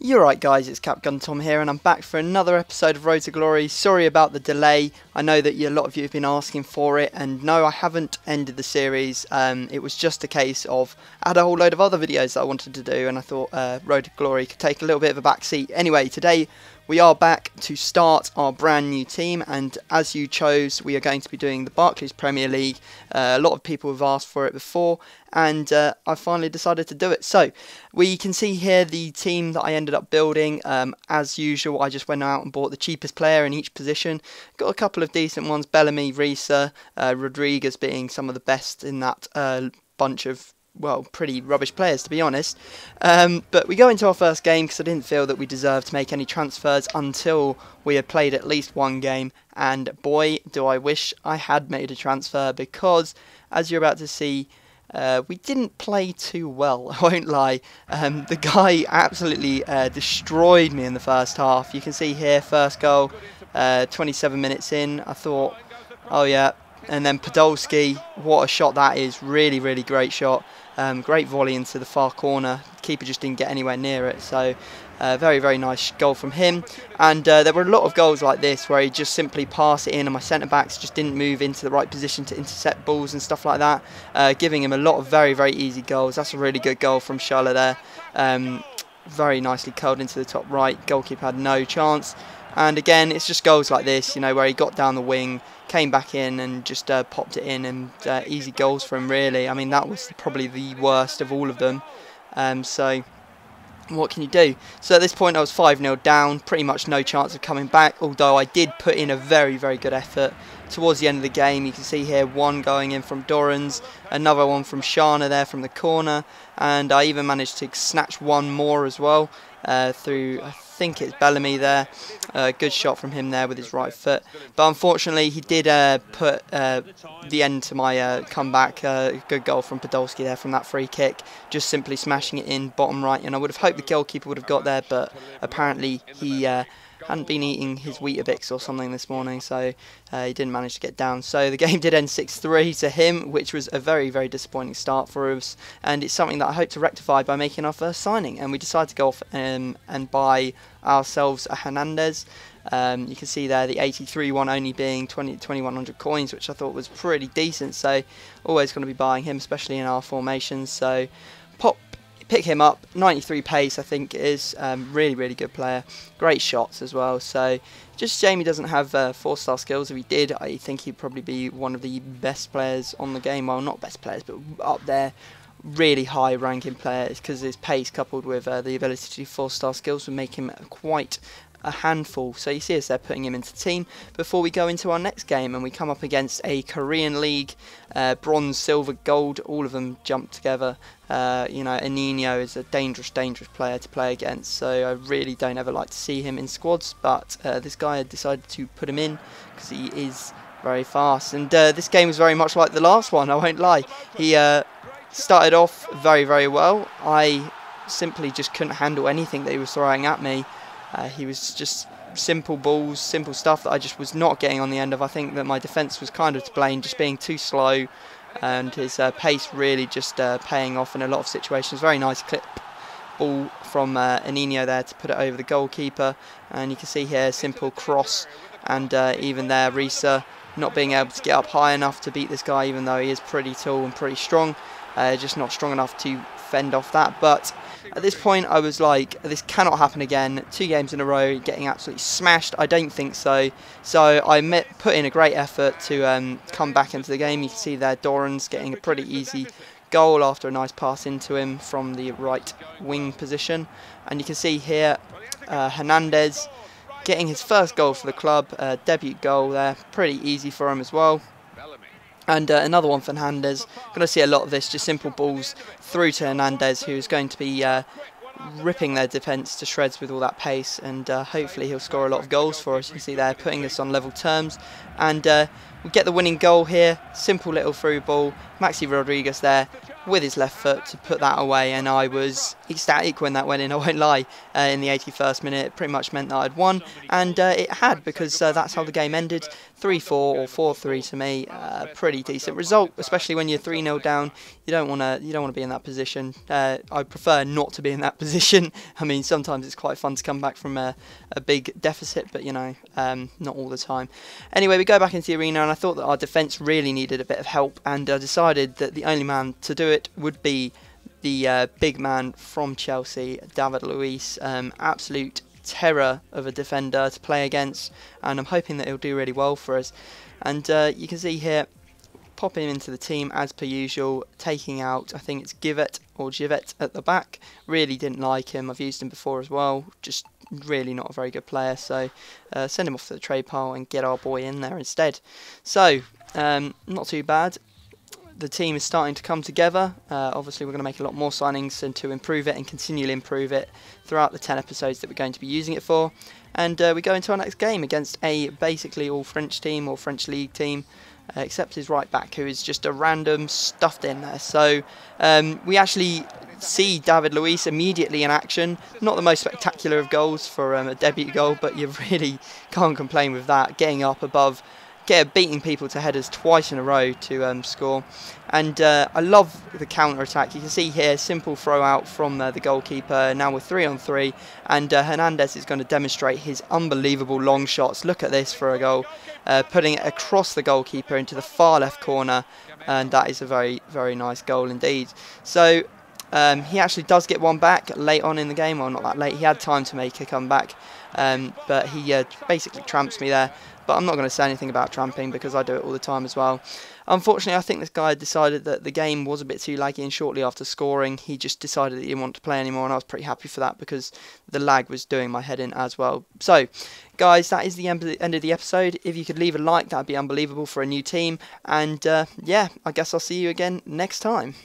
You're right guys, it's Capgun Tom here and I'm back for another episode of Road to Glory. Sorry about the delay, I know that a lot of you have been asking for it, and no, I haven't ended the series. It was just a case of, I had a whole load of other videos that I wanted to do and I thought Road to Glory could take a little bit of a back seat. Anyway, today we are back to start our brand new team, and as you chose, we are going to be doing the Barclays Premier League. A lot of people have asked for it before, and I finally decided to do it. So we can see here the team that I ended up building. As usual, I just went out and bought the cheapest player in each position. Got a couple of decent ones, Bellamy, Risa, Rodriguez being some of the best in that bunch of, well, pretty rubbish players, to be honest. But we go into our first game because I didn't feel that we deserved to make any transfers until we had played at least one game. And boy, do I wish I had made a transfer, because as you're about to see, we didn't play too well, I won't lie. The guy absolutely destroyed me in the first half. You can see here, first goal, 27 minutes in, I thought, oh yeah. And then Podolski, what a shot that is, really, really great shot. Great volley into the far corner, the keeper just didn't get anywhere near it, so very, very nice goal from him. And there were a lot of goals like this where he just simply passed it in and my centre-backs just didn't move into the right position to intercept balls and stuff like that, giving him a lot of very, very easy goals. That's a really good goal from Charlotte there, very nicely curled into the top right, goalkeeper had no chance. And again, it's just goals like this, you know, where he got down the wing, came back in and just popped it in, and easy goals for him, really. I mean, that was probably the worst of all of them. So what can you do? So at this point I was 5-0 down, pretty much no chance of coming back, although I did put in a very, very good effort towards the end of the game. You can see here one going in from Dorans, another one from Shana there from the corner, and I even managed to snatch one more as well through, I think it's Bellamy there. Good shot from him there with his right foot, but unfortunately he did put the end to my comeback. Good goal from Podolski there from that free kick, just simply smashing it in bottom right, and I would have hoped the goalkeeper would have got there, but apparently he hadn't been eating his Weetabix or something this morning, so he didn't manage to get down. So the game did end 6-3 to him, which was a very, very disappointing start for us, and it's something that I hope to rectify by making our first signing. And we decided to go off and buy ourselves a Hernandez. You can see there the 83 one only being 2100 coins, which I thought was pretty decent, so always going to be buying him, especially in our formations. So pick him up, 93 pace I think it is, really, really good player, great shots as well. So just shame he doesn't have 4-star skills. If he did, I think he'd probably be one of the best players on the game. Well, not best players, but up there, really high ranking players, because his pace coupled with the ability to do 4-star skills would make him quite a handful. So you see us there putting him into team before we go into our next game, and we come up against a Korean League, bronze, silver, gold, all of them jump together. You know, Anino is a dangerous player to play against, so I really don't ever like to see him in squads, but this guy had decided to put him in because he is very fast. And this game was very much like the last one, I won't lie. He started off very, very well. I simply just couldn't handle anything that he was throwing at me. He was just simple balls, simple stuff that I just was not getting on the end of. I think that my defence was kind of to blame, just being too slow, and his pace really just paying off in a lot of situations. Very nice clip ball from Anino there to put it over the goalkeeper, and you can see here simple cross, and even there Risa not being able to get up high enough to beat this guy, even though he is pretty tall and pretty strong, just not strong enough to fend off that. But at this point I was like, this cannot happen again. 2 games in a row getting absolutely smashed. I don't think so. So I put in a great effort to come back into the game. You can see there Doran's getting a pretty easy goal after a nice pass into him from the right wing position. And you can see here Hernandez getting his first goal for the club, debut goal there, pretty easy for him as well. And another one for Hernandez. Going to see a lot of this, just simple balls through to Hernandez, who's going to be ripping their defence to shreds with all that pace, and hopefully he'll score a lot of goals for us. You can see there, putting us on level terms. And We get the winning goal here, simple little through ball, Maxi Rodriguez there with his left foot to put that away, and I was ecstatic when that went in, I won't lie, in the 81st minute. It pretty much meant that I'd won, and it had, because that's how the game ended. 3-4 or 4-3 to me, pretty decent result, especially when you're 3-0 down. You don't want to be in that position. I prefer not to be in that position. I mean, sometimes it's quite fun to come back from a big deficit, but you know, not all the time. Anyway, we go back into the arena, and I thought that our defence really needed a bit of help, and I decided that the only man to do it would be the big man from Chelsea, David Luiz. Absolute terror of a defender to play against, and I'm hoping that he'll do really well for us. And you can see here, pop him into the team as per usual, taking out, I think it's Givet at the back. Really didn't like him. I've used him before as well, just really not a very good player, so send him off to the trade pile and get our boy in there instead. So not too bad. The team is starting to come together. Obviously we're going to make a lot more signings and to improve it and continually improve it throughout the 10 episodes that we're going to be using it for. And we go into our next game against a basically all French team or French league team, except his right back, who is just a random stuffed in there. So we actually see David Luiz immediately in action. Not the most spectacular of goals for a debut goal, but you really can't complain with that. Getting up above, beating people to headers twice in a row to score. And I love the counter-attack. You can see here, simple throw out from the goalkeeper. Now we're 3-on-3, and Hernandez is going to demonstrate his unbelievable long shots. Look at this for a goal. Putting it across the goalkeeper into the far left corner, and that is a very, very nice goal indeed. So he actually does get one back late on in the game. Well, not that late. He had time to make a comeback, but he basically tramps me there. But I'm not going to say anything about tramping because I do it all the time as well. Unfortunately, I think this guy decided that the game was a bit too laggy, and shortly after scoring, he just decided that he didn't want to play anymore, and I was pretty happy for that because the lag was doing my head in as well. So, guys, that is the end of the episode. If you could leave a like, that would be unbelievable for a new team. And, yeah, I guess I'll see you again next time.